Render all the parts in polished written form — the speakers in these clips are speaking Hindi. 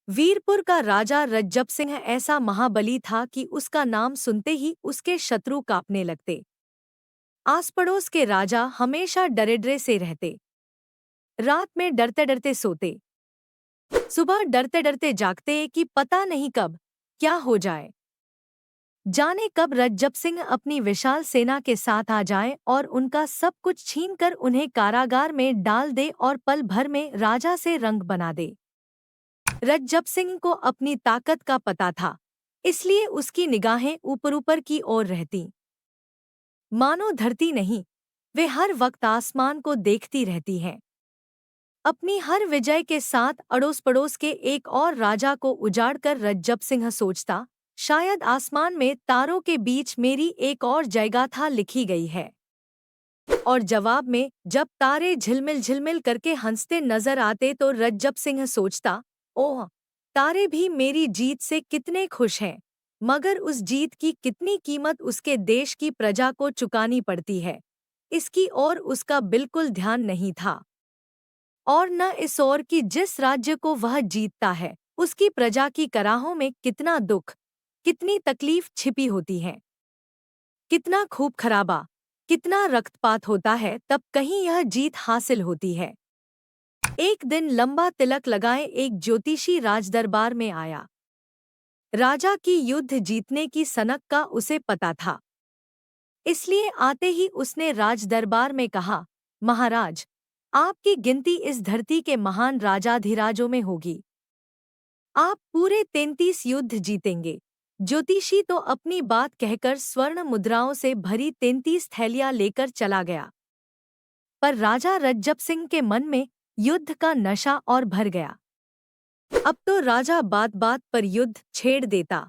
वीरपुर का राजा रज्जब सिंह ऐसा महाबली था कि उसका नाम सुनते ही उसके शत्रु कांपने लगते। आस पड़ोस के राजा हमेशा डरे डरे से रहते। रात में डरते डरते सोते, सुबह डरते डरते जागते कि पता नहीं कब क्या हो जाए। जाने कब रज्जब सिंह अपनी विशाल सेना के साथ आ जाए और उनका सब कुछ छीनकर उन्हें कारागार में डाल दे और पल भर में राजा से रंग बना दे। रज्जब सिंह को अपनी ताकत का पता था, इसलिए उसकी निगाहें ऊपर ऊपर की ओर रहती, मानो धरती नहीं, वे हर वक्त आसमान को देखती रहती हैं। अपनी हर विजय के साथ अड़ोस पड़ोस के एक और राजा को उजाड़कर रज्जब सिंह सोचता, शायद आसमान में तारों के बीच मेरी एक और जयगाथा लिखी गई है। और जवाब में जब तारे झिलमिल झिलमिल करके हंसते नजर आते तो रज्जब सिंह सोचता, ओह, तारे भी मेरी जीत से कितने खुश हैं, मगर उस जीत की कितनी कीमत उसके देश की प्रजा को चुकानी पड़ती है, इसकी ओर उसका बिल्कुल ध्यान नहीं था। और न इस ओर कि जिस राज्य को वह जीतता है उसकी प्रजा की कराहों में कितना दुख, कितनी तकलीफ छिपी होती है, कितना खूब खराबा, कितना रक्तपात होता है, तब कहीं यह जीत हासिल होती है। एक दिन लंबा तिलक लगाए एक ज्योतिषी राजदरबार में आया। राजा की युद्ध जीतने की सनक का उसे पता था, इसलिए आते ही उसने राजदरबार में कहा, महाराज, आपकी गिनती इस धरती के महान राजाधिराजों में होगी। आप पूरे 33 युद्ध जीतेंगे। ज्योतिषी तो अपनी बात कहकर स्वर्ण मुद्राओं से भरी 33 थैलियां लेकर चला गया। पर राजा रज्जब सिंह के मन में युद्ध का नशा और भर गया। अब तो राजा बात बात पर युद्ध छेड़ देता,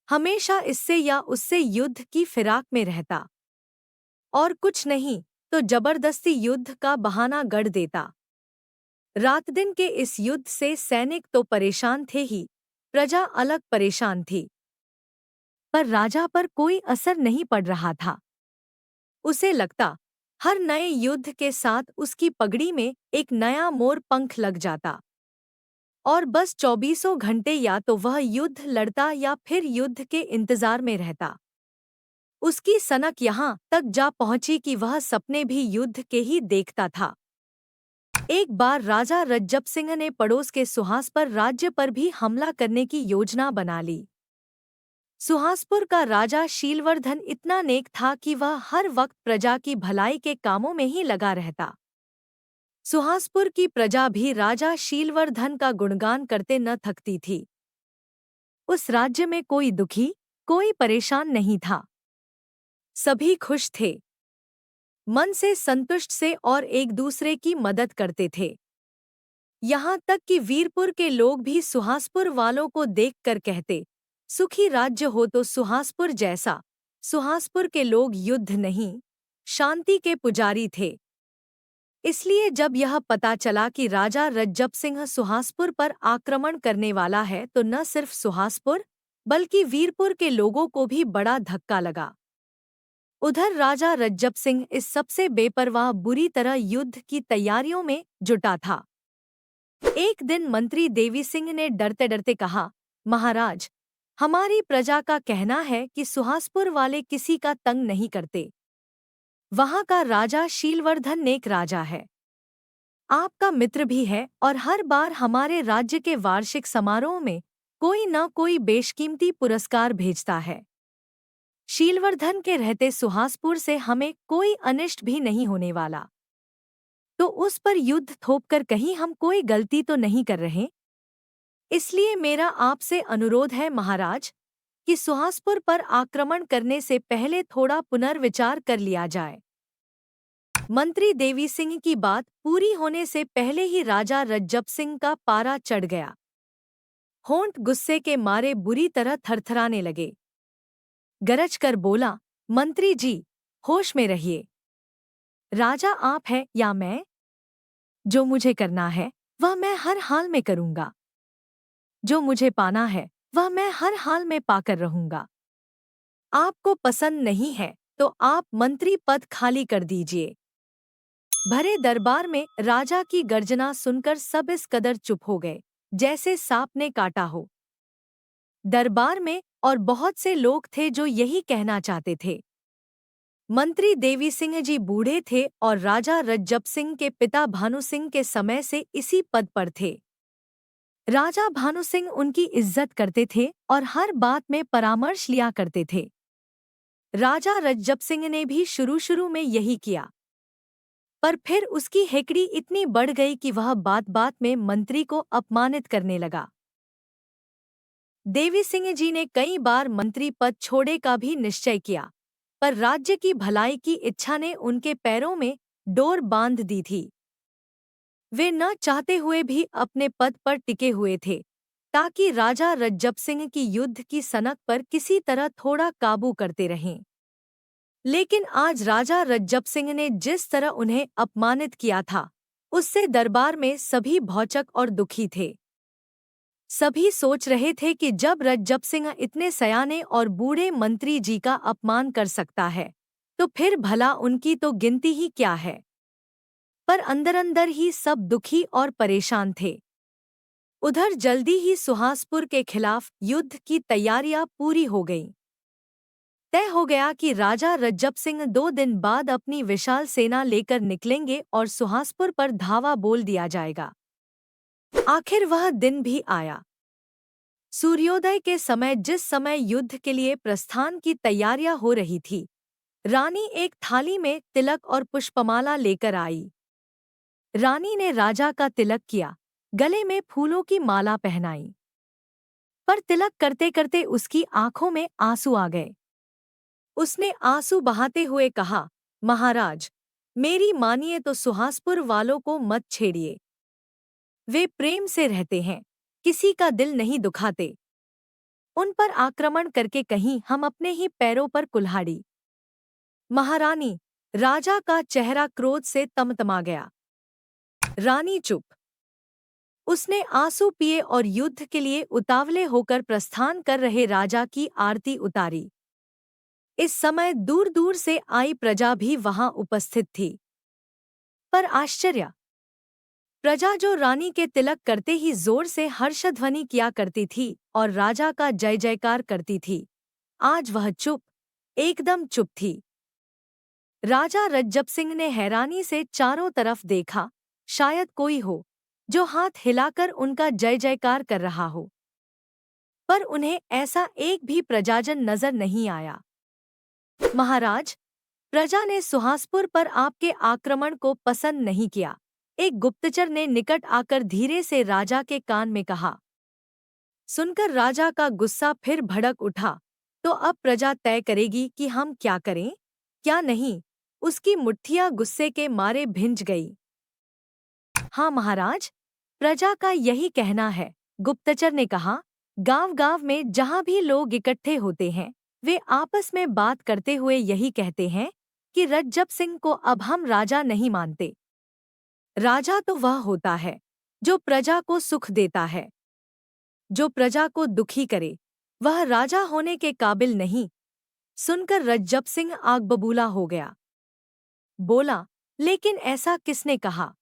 हमेशा इससे या उससे युद्ध की फिराक में रहता, और कुछ नहीं तो जबरदस्ती युद्ध का बहाना गढ़ देता। रात दिन के इस युद्ध से सैनिक तो परेशान थे ही, प्रजा अलग परेशान थी। पर राजा पर कोई असर नहीं पड़ रहा था। उसे लगता, हर नए युद्ध के साथ उसकी पगड़ी में एक नया मोर पंख लग जाता, और बस 24 घंटे या तो वह युद्ध लड़ता या फिर युद्ध के इंतजार में रहता। उसकी सनक यहाँ तक जा पहुंची कि वह सपने भी युद्ध के ही देखता था। एक बार राजा रज्जब सिंह ने पड़ोस के सुहासपुर राज्य पर भी हमला करने की योजना बना ली। सुहासपुर का राजा शीलवर्धन इतना नेक था कि वह हर वक्त प्रजा की भलाई के कामों में ही लगा रहता। सुहासपुर की प्रजा भी राजा शीलवर्धन का गुणगान करते न थकती थी। उस राज्य में कोई दुखी, कोई परेशान नहीं था। सभी खुश थे, मन से संतुष्ट से और एक दूसरे की मदद करते थे। यहाँ तक कि वीरपुर के लोग भी सुहासपुर वालों को देखकर कहते, सुखी राज्य हो तो सुहासपुर जैसा। सुहासपुर के लोग युद्ध नहीं, शांति के पुजारी थे। इसलिए जब यह पता चला कि राजा रज्जब सिंह सुहासपुर पर आक्रमण करने वाला है तो न सिर्फ सुहासपुर बल्कि वीरपुर के लोगों को भी बड़ा धक्का लगा। उधर राजा रज्जब सिंह इस सबसे बेपरवाह बुरी तरह युद्ध की तैयारियों में जुटा था। एक दिन मंत्री देवी सिंह ने डरते डरते कहा, महाराज, हमारी प्रजा का कहना है कि सुहासपुर वाले किसी का तंग नहीं करते। वहां का राजा शीलवर्धन नेक राजा है, आपका मित्र भी है और हर बार हमारे राज्य के वार्षिक समारोह में कोई न कोई बेशकीमती पुरस्कार भेजता है। शीलवर्धन के रहते सुहासपुर से हमें कोई अनिष्ट भी नहीं होने वाला। तो उस पर युद्ध थोपकर कहीं हम कोई गलती तो नहीं कर रहे? इसलिए मेरा आपसे अनुरोध है महाराज कि सुहासपुर पर आक्रमण करने से पहले थोड़ा पुनर्विचार कर लिया जाए। मंत्री देवी सिंह की बात पूरी होने से पहले ही राजा रज्जब सिंह का पारा चढ़ गया। होंठ गुस्से के मारे बुरी तरह थरथराने लगे। गरज कर बोला, मंत्री जी, होश में रहिए। राजा आप हैं या मैं? जो मुझे करना है वह मैं हर हाल में करूंगा। जो मुझे पाना है वह मैं हर हाल में पाकर रहूंगा। आपको पसंद नहीं है तो आप मंत्री पद खाली कर दीजिए। भरे दरबार में राजा की गर्जना सुनकर सब इस कदर चुप हो गए, जैसे सांप ने काटा हो। दरबार में और बहुत से लोग थे जो यही कहना चाहते थे। मंत्री देवी सिंह जी बूढ़े थे और राजा रज्जब सिंह के पिता भानु सिंह के समय से इसी पद पर थे। राजा भानु सिंह उनकी इज्जत करते थे और हर बात में परामर्श लिया करते थे। राजा रज्जब सिंह ने भी शुरू शुरू में यही किया, पर फिर उसकी हेकड़ी इतनी बढ़ गई कि वह बात बात में मंत्री को अपमानित करने लगा। देवी सिंह जी ने कई बार मंत्री पद छोड़े का भी निश्चय किया, पर राज्य की भलाई की इच्छा ने उनके पैरों में डोर बांध दी थी। वे न चाहते हुए भी अपने पद पर टिके हुए थे, ताकि राजा रज्जब सिंह की युद्ध की सनक पर किसी तरह थोड़ा काबू करते रहें। लेकिन आज राजा रज्जब सिंह ने जिस तरह उन्हें अपमानित किया था, उससे दरबार में सभी भौचक और दुखी थे। सभी सोच रहे थे कि जब रज्जब सिंह इतने सयाने और बूढ़े मंत्री जी का अपमान कर सकता है, तो फिर भला उनकी तो गिनती ही क्या है। पर अंदर अंदर ही सब दुखी और परेशान थे। उधर जल्दी ही सुहासपुर के खिलाफ युद्ध की तैयारियां पूरी हो गईं। तय हो गया कि राजा रज्जब सिंह 2 दिन बाद अपनी विशाल सेना लेकर निकलेंगे और सुहासपुर पर धावा बोल दिया जाएगा। आखिर वह दिन भी आया। सूर्योदय के समय जिस समय युद्ध के लिए प्रस्थान की तैयारियां हो रही थी, रानी एक थाली में तिलक और पुष्पमाला लेकर आई। रानी ने राजा का तिलक किया, गले में फूलों की माला पहनाई। पर तिलक करते करते उसकी आंखों में आंसू आ गए। उसने आंसू बहाते हुए कहा, महाराज, मेरी मानिए तो सुहासपुर वालों को मत छेड़िए। वे प्रेम से रहते हैं, किसी का दिल नहीं दुखाते। उन पर आक्रमण करके कहीं हम अपने ही पैरों पर कुल्हाड़ी। महारानी, राजा का चेहरा क्रोध से तमतमा गया। रानी चुप। उसने आंसू पिए और युद्ध के लिए उतावले होकर प्रस्थान कर रहे राजा की आरती उतारी। इस समय दूर दूर से आई प्रजा भी वहां उपस्थित थी। पर आश्चर्य! प्रजा जो रानी के तिलक करते ही जोर से हर्षध्वनि किया करती थी और राजा का जय जयकार करती थी, आज वह चुप, एकदम चुप थी। राजा रज्जब सिंह ने हैरानी से चारों तरफ देखा, शायद कोई हो जो हाथ हिलाकर उनका जय जयकार कर रहा हो। पर उन्हें ऐसा एक भी प्रजाजन नजर नहीं आया। महाराज, प्रजा ने सुहासपुर पर आपके आक्रमण को पसंद नहीं किया, एक गुप्तचर ने निकट आकर धीरे से राजा के कान में कहा। सुनकर राजा का गुस्सा फिर भड़क उठा, तो अब प्रजा तय करेगी कि हम क्या करें, क्या नहीं। उसकी मुट्ठियां गुस्से के मारे भिंज गई। हाँ महाराज, प्रजा का यही कहना है, गुप्तचर ने कहा। गांव-गांव में जहां भी लोग इकट्ठे होते हैं, वे आपस में बात करते हुए यही कहते हैं कि रज्जब सिंह को अब हम राजा नहीं मानते। राजा तो वह होता है जो प्रजा को सुख देता है। जो प्रजा को दुखी करे, वह राजा होने के काबिल नहीं। सुनकर रज्जब सिंह आग बबूला हो गया। बोला, लेकिन ऐसा किसने कहा?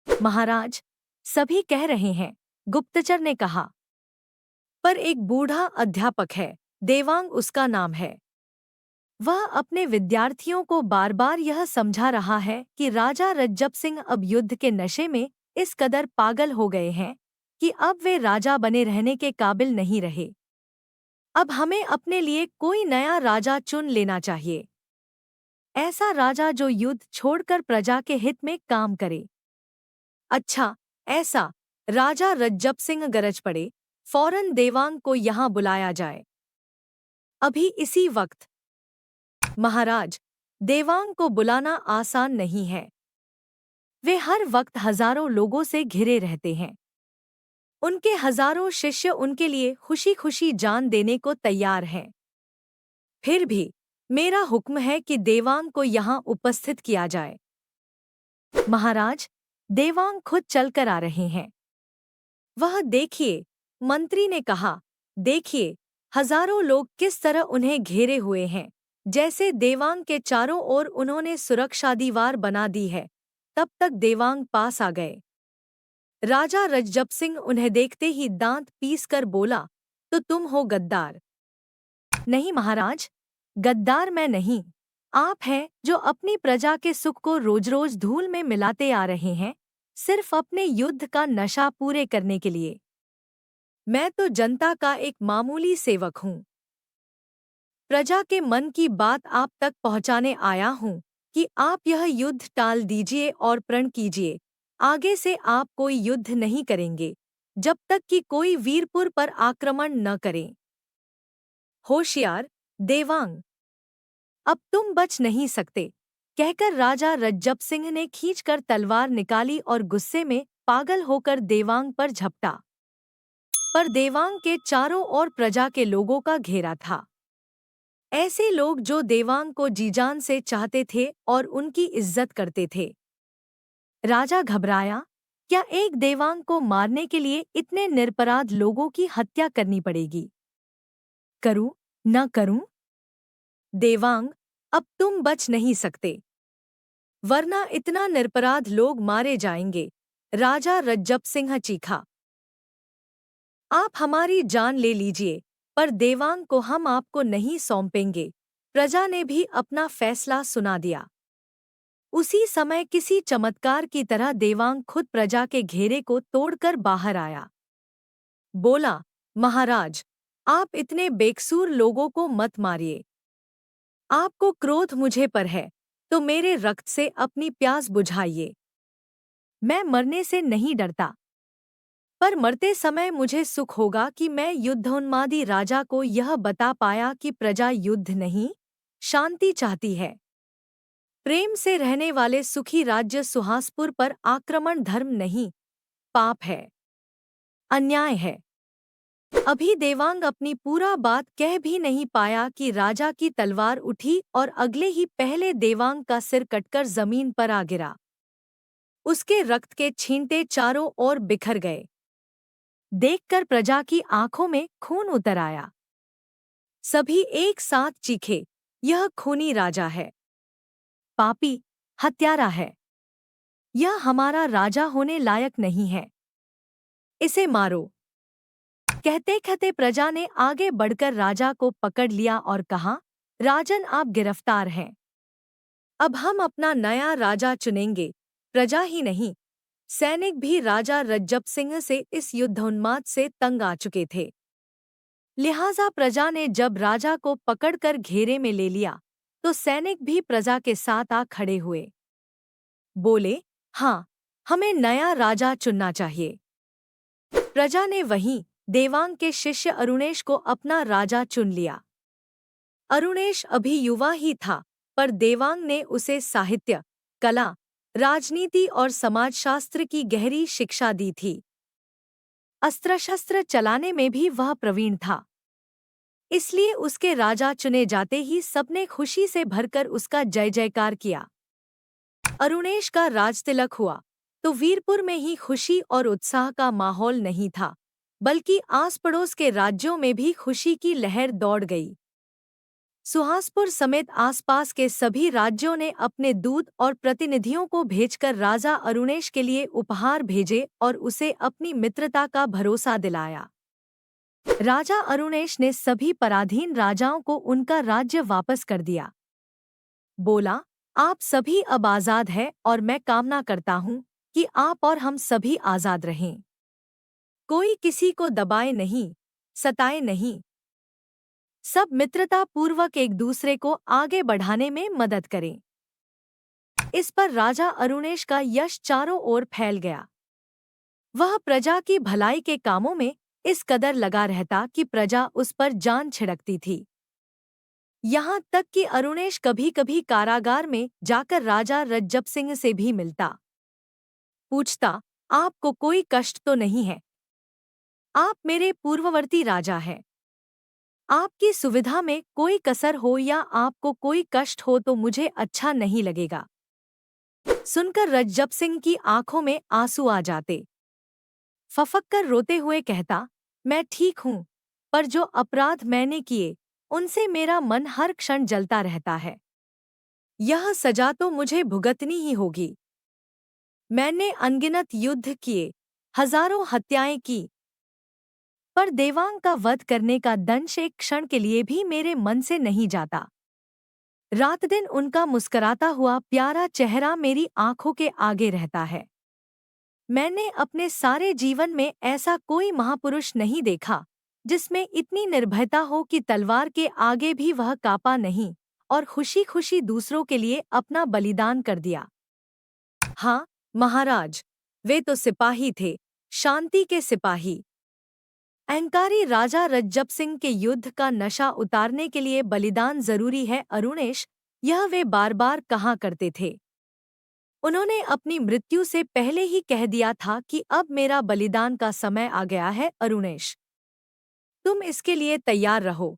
महाराज, सभी कह रहे हैं, गुप्तचर ने कहा। पर एक बूढ़ा अध्यापक है, देवांग उसका नाम है। वह अपने विद्यार्थियों को बार बार यह समझा रहा है कि राजा रज्जब सिंह अब युद्ध के नशे में इस कदर पागल हो गए हैं कि अब वे राजा बने रहने के काबिल नहीं रहे। अब हमें अपने लिए कोई नया राजा चुन लेना चाहिए, ऐसा राजा जो युद्ध छोड़कर प्रजा के हित में काम करे। अच्छा, ऐसा। राजा रज्जब सिंह गरज पड़े, फौरन देवांग को यहाँ बुलाया जाए, अभी इसी वक्त। महाराज, देवांग को बुलाना आसान नहीं है। वे हर वक्त हजारों लोगों से घिरे रहते हैं। उनके हजारों शिष्य उनके लिए खुशी खुशी जान देने को तैयार हैं। फिर भी मेरा हुक्म है कि देवांग को यहाँ उपस्थित किया जाए। महाराज, देवांग खुद चलकर आ रहे हैं। वह देखिए, मंत्री ने कहा। देखिए, हजारों लोग किस तरह उन्हें घेरे हुए हैं, जैसे देवांग के चारों ओर उन्होंने सुरक्षा दीवार बना दी है। तब तक देवांग पास आ गए। राजा रज्जब सिंह उन्हें देखते ही दांत पीसकर बोला, तो तुम हो गद्दार? नहीं महाराज, गद्दार मैं नहीं। आप हैं जो अपनी प्रजा के सुख को रोज रोज धूल में मिलाते आ रहे हैं, सिर्फ अपने युद्ध का नशा पूरे करने के लिए। मैं तो जनता का एक मामूली सेवक हूँ। प्रजा के मन की बात आप तक पहुँचाने आया हूँ कि आप यह युद्ध टाल दीजिए और प्रण कीजिए, आगे से आप कोई युद्ध नहीं करेंगे जब तक कि कोई वीरपुर पर आक्रमण न करे। होशियार देवांग, अब तुम बच नहीं सकते, कहकर राजा रज्जब सिंह ने खींचकर तलवार निकाली और गुस्से में पागल होकर देवांग पर झपटा। पर देवांग के चारों ओर प्रजा के लोगों का घेरा था। ऐसे लोग जो देवांग को जीजान से चाहते थे और उनकी इज्जत करते थे। राजा घबराया, क्या एक देवांग को मारने के लिए इतने निरपराध लोगों की हत्या करनी पड़ेगी? करूं न करूं? देवांग, अब तुम बच नहीं सकते, वरना इतना निरपराध लोग मारे जाएंगे। राजा रज्जब सिंह चीखा। आप हमारी जान ले लीजिए, पर देवांग को हम आपको नहीं सौंपेंगे। प्रजा ने भी अपना फैसला सुना दिया। उसी समय किसी चमत्कार की तरह देवांग खुद प्रजा के घेरे को तोड़कर बाहर आया। बोला, महाराज, आप इतने बेकसूर लोगों को मत मारिए। आपको क्रोध मुझे पर है, तो मेरे रक्त से अपनी प्यास बुझाइए। मैं मरने से नहीं डरता, पर मरते समय मुझे सुख होगा कि मैं युद्धोन्मादी राजा को यह बता पाया कि प्रजा युद्ध नहीं, शांति चाहती है। प्रेम से रहने वाले सुखी राज्य सुहासपुर पर आक्रमण धर्म नहीं, पाप है, अन्याय है। अभी देवांग अपनी पूरा बात कह भी नहीं पाया कि राजा की तलवार उठी और अगले ही पहले देवांग का सिर कटकर जमीन पर आ गिरा। उसके रक्त के छींटे चारों ओर बिखर गए। देखकर प्रजा की आंखों में खून उतर आया। सभी एक साथ चीखे, यह खूनी राजा है, पापी, हत्यारा है। यह हमारा राजा होने लायक नहीं है। इसे मारो। कहते कहते प्रजा ने आगे बढ़कर राजा को पकड़ लिया और कहा, राजन आप गिरफ्तार हैं। अब हम अपना नया राजा चुनेंगे। प्रजा ही नहीं, सैनिक भी राजा रज्जब सिंह से इस युद्धोन्माद से तंग आ चुके थे। लिहाजा प्रजा ने जब राजा को पकड़कर घेरे में ले लिया, तो सैनिक भी प्रजा के साथ आ खड़े हुए। बोले, हाँ, हमें नया राजा चुनना चाहिए। प्रजा ने वहीं देवांग के शिष्य अरुणेश को अपना राजा चुन लिया। अरुणेश अभी युवा ही था, पर देवांग ने उसे साहित्य, कला, राजनीति और समाजशास्त्र की गहरी शिक्षा दी थी। अस्त्र शस्त्र चलाने में भी वह प्रवीण था। इसलिए उसके राजा चुने जाते ही सबने खुशी से भरकर उसका जय जयकार किया। अरुणेश का राजतिलक हुआ तो वीरपुर में ही खुशी और उत्साह का माहौल नहीं था, बल्कि आस पड़ोस के राज्यों में भी खुशी की लहर दौड़ गई। सुहासपुर समेत आसपास के सभी राज्यों ने अपने दूत और प्रतिनिधियों को भेजकर राजा अरुणेश के लिए उपहार भेजे और उसे अपनी मित्रता का भरोसा दिलाया। राजा अरुणेश ने सभी पराधीन राजाओं को उनका राज्य वापस कर दिया। बोला, आप सभी अब आजाद हैं और मैं कामना करता हूँ कि आप और हम सभी आजाद रहें। कोई किसी को दबाए नहीं, सताए नहीं। सब मित्रता पूर्वक एक दूसरे को आगे बढ़ाने में मदद करें। इस पर राजा अरुणेश का यश चारों ओर फैल गया। वह प्रजा की भलाई के कामों में इस कदर लगा रहता कि प्रजा उस पर जान छिड़कती थी। यहाँ तक कि अरुणेश कभी कभी कारागार में जाकर राजा रज्जब सिंह से भी मिलता। पूछता, आपको कोई कष्ट तो नहीं है? आप मेरे पूर्ववर्ती राजा हैं। आपकी सुविधा में कोई कसर हो या आपको कोई कष्ट हो तो मुझे अच्छा नहीं लगेगा। सुनकर रज्जब सिंह की आंखों में आंसू आ जाते। फफक कर रोते हुए कहता, मैं ठीक हूँ, पर जो अपराध मैंने किए उनसे मेरा मन हर क्षण जलता रहता है। यह सजा तो मुझे भुगतनी ही होगी। मैंने अनगिनत युद्ध किए, हजारों हत्याएं की, पर देवांग का वध करने का दंश एक क्षण के लिए भी मेरे मन से नहीं जाता। रात दिन उनका मुस्कुराता हुआ प्यारा चेहरा मेरी आंखों के आगे रहता है। मैंने अपने सारे जीवन में ऐसा कोई महापुरुष नहीं देखा जिसमें इतनी निर्भयता हो कि तलवार के आगे भी वह कांपा नहीं और खुशी खुशी दूसरों के लिए अपना बलिदान कर दिया। हाँ महाराज, वे तो सिपाही थे, शांति के सिपाही। अहंकारी राजा रज्जब सिंह के युद्ध का नशा उतारने के लिए बलिदान जरूरी है अरुणेश, यह वे बार बार कहा करते थे। उन्होंने अपनी मृत्यु से पहले ही कह दिया था कि अब मेरा बलिदान का समय आ गया है अरुणेश। तुम इसके लिए तैयार रहो,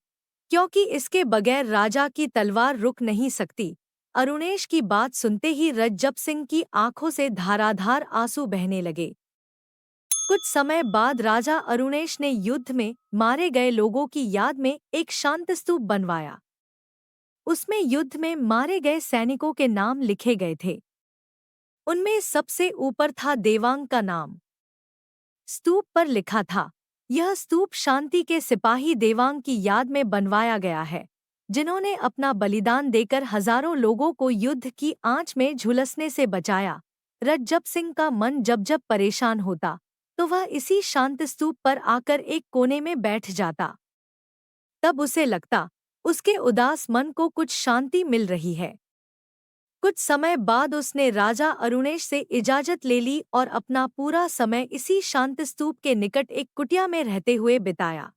क्योंकि इसके बगैर राजा की तलवार रुक नहीं सकती। अरुणेश की बात सुनते ही रज्जब सिंह की आंखों से धाराधार आंसू बहने लगे। कुछ समय बाद राजा अरुणेश ने युद्ध में मारे गए लोगों की याद में एक शांत स्तूप बनवाया। उसमें युद्ध में मारे गए सैनिकों के नाम लिखे गए थे। उनमें सबसे ऊपर था देवांग का नाम। स्तूप पर लिखा था, यह स्तूप शांति के सिपाही देवांग की याद में बनवाया गया है, जिन्होंने अपना बलिदान देकर हजारों लोगों को युद्ध की आंच में झुलसने से बचाया। रज्जब सिंह का मन जब जब परेशान होता तो वह इसी शांत स्तूप पर आकर एक कोने में बैठ जाता। तब उसे लगता उसके उदास मन को कुछ शांति मिल रही है। कुछ समय बाद उसने राजा अरुणेश से इजाजत ले ली और अपना पूरा समय इसी शांत स्तूप के निकट एक कुटिया में रहते हुए बिताया।